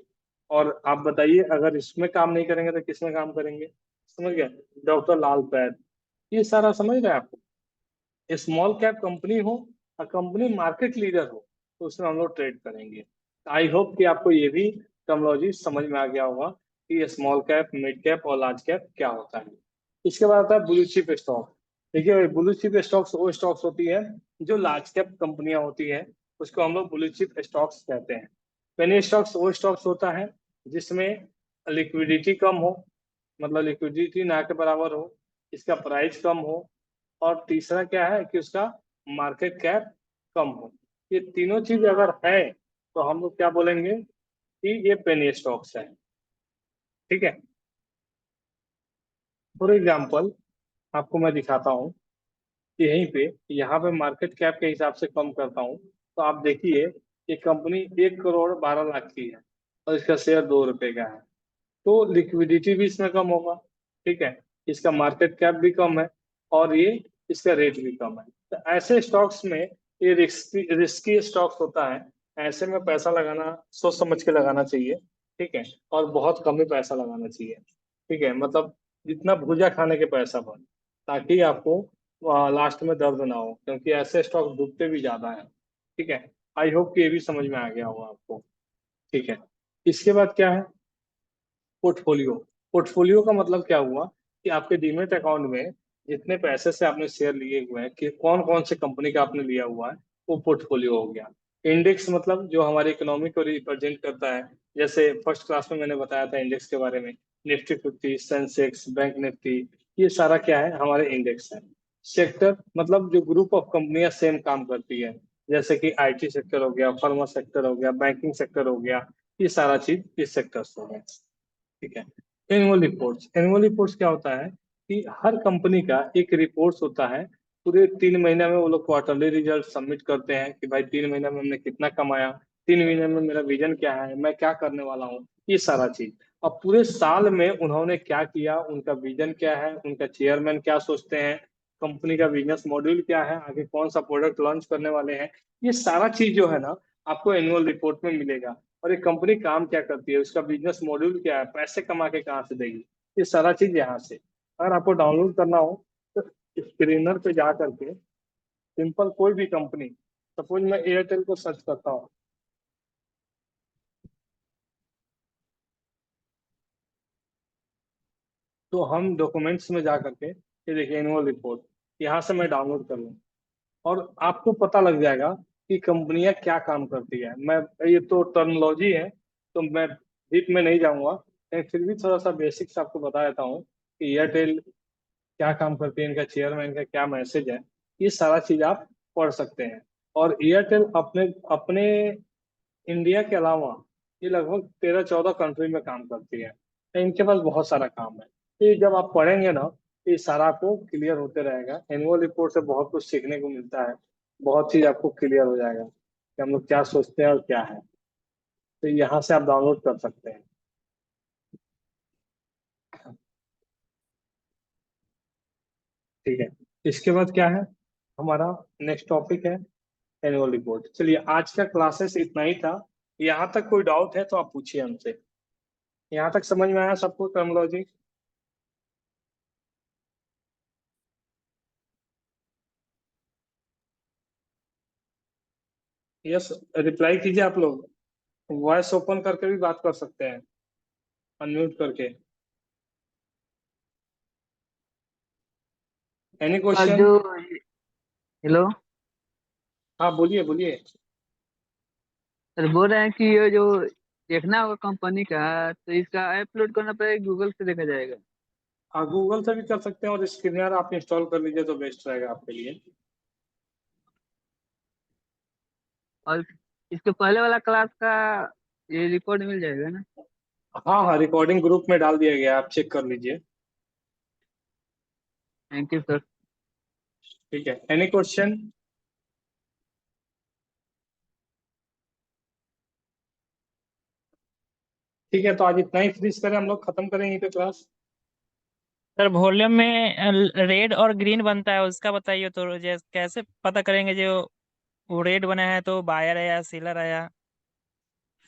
और आप बताइए अगर इसमें काम नहीं करेंगे तो किसमें काम करेंगे, समझ गए? डॉक्टर लाल पैथ, ये सारा समझ रहे हैं आपको? स्मॉल कैप कंपनी हो और कंपनी मार्केट लीडर हो तो उसमें हम लोग ट्रेड करेंगे। आई होप कि आपको ये भी टर्मोलॉजी समझ में आ गया होगा कि स्मॉल कैप, मिड कैप और लार्ज कैप क्या होता है। इसके बाद आता है ब्लू चिप स्टॉक। देखिए ब्लू चिप स्टॉक्स वो स्टॉक्स होती है जो लार्ज कैप कंपनियां होती है, उसको हम लोग ब्लू चिप स्टॉक्स कहते हैं। पेनी स्टॉक्स वो स्टॉक्स होता है जिसमें लिक्विडिटी कम हो, मतलब लिक्विडिटी ना के बराबर हो, इसका प्राइस कम हो, और तीसरा क्या है कि उसका मार्केट कैप कम हो। ये तीनों चीज अगर है तो हम लोग क्या बोलेंगे कि ये पेनी स्टॉक्स है। ठीक है, फॉर एग्जाम्पल आपको मैं दिखाता हूँ कि यहीं पे, यहाँ पे मार्केट कैप के हिसाब से कम करता हूँ तो आप देखिए ये कंपनी 1 करोड़ 12 लाख की है और इसका शेयर 2 रुपए का है, तो लिक्विडिटी भी इसमें कम होगा। ठीक है, इसका मार्केट कैप भी कम है और ये इसका रेट भी कम है। तो ऐसे स्टॉक्स में ये रिस्की रिस्की स्टॉक्स होता है, ऐसे में पैसा लगाना सोच समझ के लगाना चाहिए। ठीक है, और बहुत कम ही पैसा लगाना चाहिए, ठीक है, मतलब जितना भुजा खाने के पैसा बन, ताकि आपको लास्ट में दर्द ना हो, क्योंकि ऐसे स्टॉक डूबते भी ज्यादा है, ठीक है। आई होप कि ये भी समझ में आ गया होगा आपको, ठीक है। इसके बाद क्या है, पोर्टफोलियो। पोर्टफोलियो का मतलब क्या हुआ कि आपके डीमेट अकाउंट में जितने पैसे से आपने शेयर लिए हुए हैं, कि कौन कौन से कंपनी का आपने लिया हुआ है, वो पोर्टफोलियो हो गया। इंडेक्स मतलब जो हमारे इकोनॉमी को रिप्रेजेंट करता है, जैसे फर्स्ट क्लास में मैंने बताया था इंडेक्स के बारे में, निफ्टी 50, सेंसेक्स, बैंक निफ्टी, ये सारा क्या है, हमारे इंडेक्स है। सेक्टर मतलब जो ग्रुप ऑफ कंपनियां सेम काम करती है, जैसे कि आईटी सेक्टर हो गया, फार्मा सेक्टर हो गया, बैंकिंग सेक्टर हो गया, ये सारा चीज इस सेक्टर से है, ठीक है। एनुअल रिपोर्ट्स, एनुअल रिपोर्ट्स क्या होता है कि हर कंपनी का एक रिपोर्ट्स होता है, पूरे 3 महीने में वो लोग क्वार्टरली रिजल्ट सबमिट करते हैं कि भाई 3 महीने में हमने कितना कमाया, 3 महीने में मेरा विजन क्या है, मैं क्या करने वाला हूँ, ये सारा चीज। अब पूरे साल में उन्होंने क्या किया, उनका विजन क्या है, उनका चेयरमैन क्या सोचते हैं, कंपनी का बिजनेस मॉड्यूल क्या है, आगे कौन सा प्रोडक्ट लॉन्च करने वाले हैं, ये सारा चीज जो है ना, आपको एनुअल रिपोर्ट में मिलेगा। और एक कंपनी काम क्या करती है, उसका बिजनेस मॉड्यूल क्या है, पैसे कमा के कहाँ से देगी, ये सारा चीज यहाँ से। अगर आपको डाउनलोड करना हो तो स्क्रीनर पे जा करके सिंपल कोई भी कंपनी, सपोज मैं एयरटेल को सर्च करता हूँ, तो हम डॉक्यूमेंट्स में जा करके ये देखिए एनुअल रिपोर्ट, यहाँ से मैं डाउनलोड कर लूँ, और आपको पता लग जाएगा कि कंपनियां क्या काम करती है। मैं, ये तो टर्मिनोलॉजी है, तो मैं डीप में नहीं जाऊंगा, लेकिन फिर भी थोड़ा सा बेसिक्स आपको बता देता हूँ कि एयरटेल क्या काम करती है, इनका चेयरमैन का क्या मैसेज है, ये सारा चीज आप पढ़ सकते हैं। और एयरटेल अपने अपने इंडिया के अलावा ये लगभग 13-14 कंट्री में काम करती है, तो इनके पास बहुत सारा काम है। तो ये जब आप पढ़ेंगे ना, तो ये सारा आपको क्लियर होते रहेगा। एनुअल रिपोर्ट से बहुत कुछ सीखने को मिलता है, बहुत चीज आपको क्लियर हो जाएगा कि हम लोग क्या सोचते हैं और क्या है। तो यहाँ से आप डाउनलोड कर सकते हैं, ठीक है। इसके बाद क्या है, हमारा नेक्स्ट टॉपिक है एनुअल रिपोर्ट। चलिए, आज का क्लासेस इतना ही था। यहाँ तक कोई डाउट है तो आप पूछिए हमसे। यहाँ तक समझ में आया सबको टर्मिनोलॉजी? यस, रिप्लाई कीजिए आप लोग। वॉइस ओपन करके भी बात कर सकते हैं, अनम्यूट करके। एनी और क्वेश्चन? जो हेलो हाँ, बोलिए बोलिए। सर, बोल रहे हैं कि ये जो देखना होगा कंपनी का, तो इसका ऐप लोड करना पड़ेगा, गूगल से देखा जाएगा? हाँ, गूगल से भी कर सकते हैं, और स्क्रीनर आप इंस्टॉल कर लीजिए तो बेस्ट रहेगा आपके लिए। और इसके पहले वाला क्लास का ये रिकॉर्ड मिल जाएगा ना? हाँ हाँ, रिकॉर्डिंग ग्रुप में डाल दिया गया है, आप चेक कर लीजिए। Thank you sir. ठीक है, एनी क्वेश्चन? ठीक है, तो आज इतना ही फिनिश करें, हम लोग खत्म करें यहीं पे क्लास। सर वॉल्यूम में रेड और ग्रीन बनता है, उसका बताइए तो, जैसे कैसे पता करेंगे जो वो रेड बना है तो बायर है या सेलर है या?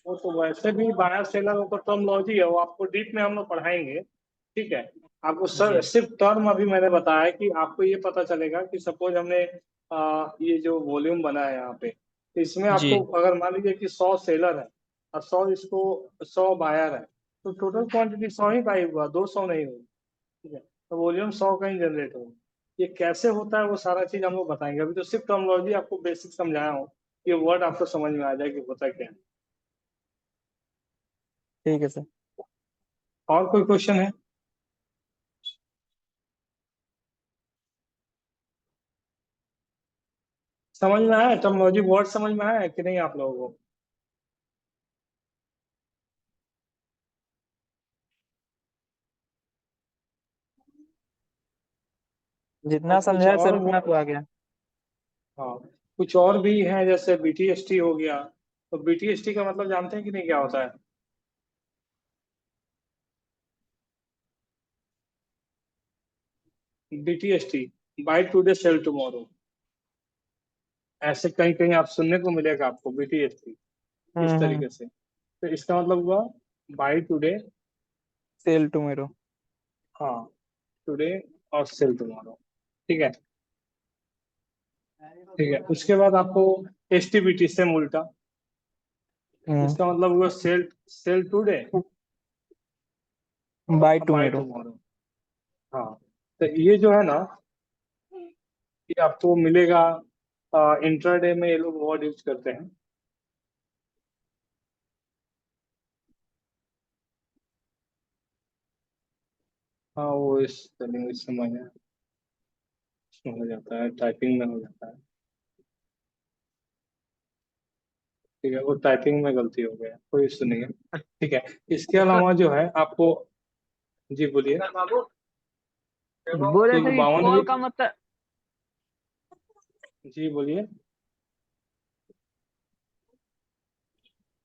वो तो वैसे भी बायर सेलर वो तो टर्मिनोलॉजी है, वो आपको डीप में हम लोग पढ़ाएंगे, ठीक है। आपको सर जी सिर्फ टर्म अभी मैंने बताया कि आपको ये पता चलेगा कि सपोज हमने ये जो वॉल्यूम बना है यहाँ पे, तो इसमें जी। आपको अगर मान लीजिए कि 100 सेलर है और 100 इसको 100 बायर है, तो टोटल क्वांटिटी 100 ही बाई हुआ, 200 नहीं हुई, ठीक है। तो वॉल्यूम 100 का ही जनरेट होगा। ये कैसे होता है वो सारा चीज हम लोग बताएंगे, अभी तो सिर्फ टर्मिनोलॉजी आपको बेसिक समझाया हूँ, ये वर्ड आपको समझ में आ जाए कि होता क्या है। ठीक है सर। और कोई क्वेश्चन है? समझ में आया टर्मिनोलॉजी, वर्ड समझ में आया है कि नहीं आप लोगों को? और जितना कुछ समझाया सर और उतना तो आ गया। हाँ, कुछ और भी है, जैसे बीटीएसटी हो गया। तो बीटीएसटी का मतलब जानते हैं कि नहीं क्या होता है? BTST, buy today sell tomorrow, ऐसे कहीं कहीं आप सुनने को मिलेगा आपको बीटीएसटी इस हम्म। तरीके से। तो इसका मतलब हुआ बाई टुडे, सेल टुमारो। हाँ टुडे और सेल टुमारो। ठीक है, ठीक है। उसके बाद आपको एसटीबीटी सेम उल्टा, इसका मतलब हुआ sell sell today buy buy tomorrow. Tomorrow. हाँ, तो ये जो है ना, ये आपको मिलेगा इंट्राडे में, ये लोग वर्ड यूज करते हैं। हाँ वो इस स्पेलिंग इस समय है, इसमें हो जाता है, टाइपिंग में हो जाता है। ठीक है, वो टाइपिंग में गलती हो गया, कोई इश्यू नहीं है। ठीक है, इसके अलावा जो है आपको, जी बोलिए। बोले एक थे कि 52 कॉल भी, का मतलब। जी बोलिए।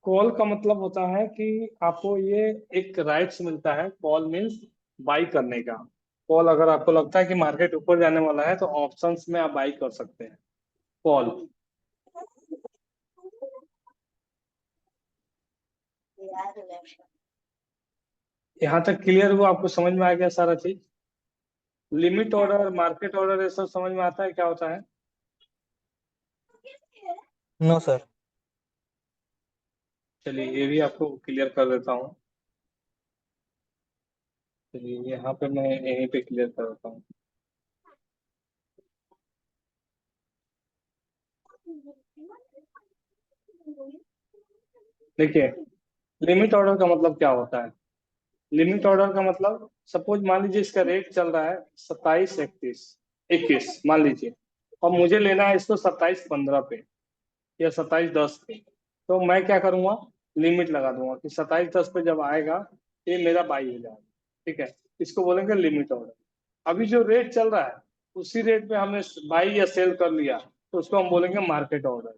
कॉल का मतलब होता है कि आपको ये एक राइट्स मिलता है, कॉल मीन्स बाई करने का। कॉल अगर आपको लगता है कि मार्केट ऊपर जाने वाला है तो ऑप्शंस में आप बाई कर सकते हैं कॉल। यहाँ तक क्लियर हुआ? आपको समझ में आ गया सारा चीज? लिमिट ऑर्डर, मार्केट ऑर्डर, ये सब समझ में आता है क्या होता है? No sir. चलिए ये भी आपको क्लियर कर देता हूँ। चलिए यहाँ पे मैं यहीं पे क्लियर कर देता हूँ। देखिए, लिमिट ऑर्डर का मतलब क्या होता है? लिमिट ऑर्डर का मतलब, सपोज मान लीजिए इसका रेट चल रहा है 27.31 21 मान लीजिए, और मुझे लेना है इसको 27.15 पे या 27.10 पे। तो मैं क्या करूंगा, लिमिट लगा दूंगा कि 27.10 पे जब आएगा ये मेरा बाई हो जाएगा। ठीक है, इसको बोलेंगे लिमिट ऑर्डर। अभी जो रेट चल रहा है उसी रेट पे हमने बाई या सेल कर लिया तो उसको हम बोलेंगे मार्केट ऑर्डर।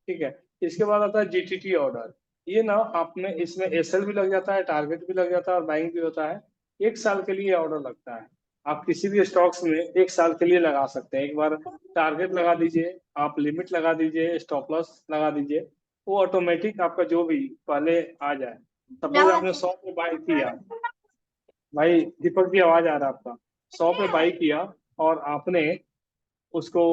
ठीक है, इसके बाद आता है जीटीटी ऑर्डर। ये ना आपने इसमें एसएल भी लग जाता है, टारगेट भी लग जाता है और बाइंग भी होता है। एक साल के लिए ऑर्डर लगता है। आप किसी भी स्टॉक्स में एक साल के लिए लगा सकते हैं। एक बार टारगेट लगा दीजिए, आप लिमिट लगा दीजिए, स्टॉप लॉस लगा दीजिए, वो ऑटोमेटिक आपका जो भी पहले आ जाए। सपोज आपने 100 पे बाई किया, भाई दीपक की आवाज आ रहा है आपका, 100 पे बाई किया और आपने उसको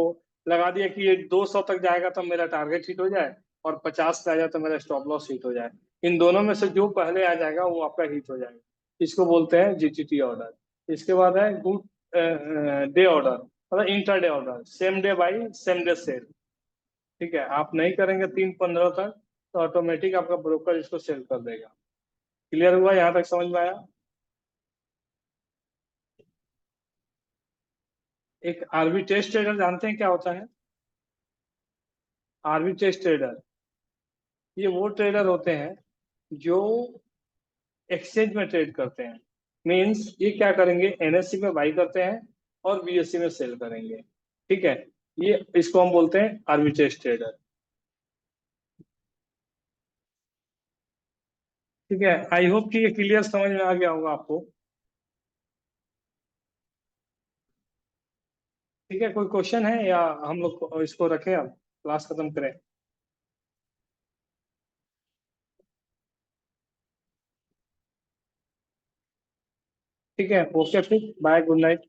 लगा दिया कि ये 200 तक जाएगा तो मेरा टारगेट हिट हो जाए, और 50 पे आ जाए तो मेरा स्टॉप लॉस हिट हो जाए। इन दोनों में से जो पहले आ जाएगा वो आपका हिट हो जाएगा। इसको बोलते हैं जीटीटी ऑर्डर। इसके बाद है गुड डे ऑर्डर, मतलब inter day order, same day buy same day sell. ठीक है, आप नहीं करेंगे 3:15 तक तो ऑटोमेटिक आपका ब्रोकर इसको सेल कर देगा। क्लियर हुआ? यहाँ तक समझ में आया? एक आरबी टेस्ट ट्रेडर जानते हैं क्या होता है? आरबी टेस्ट ट्रेडर, ये वो ट्रेडर होते हैं जो एक्सचेंज में ट्रेड करते हैं। मींस ये क्या करेंगे, एनएससी में बाई करते हैं और बीएससी में सेल करेंगे। ठीक है, ये इसको हम बोलते हैं आर्बिट्रेज ट्रेडर। ठीक है, आई होप कि ये क्लियर समझ में आ गया होगा आपको। ठीक है, कोई क्वेश्चन है या हम लोग इसको रखें, अब क्लास खत्म करें? ठीक है, ओके, फिर बाय, गुड नाइट।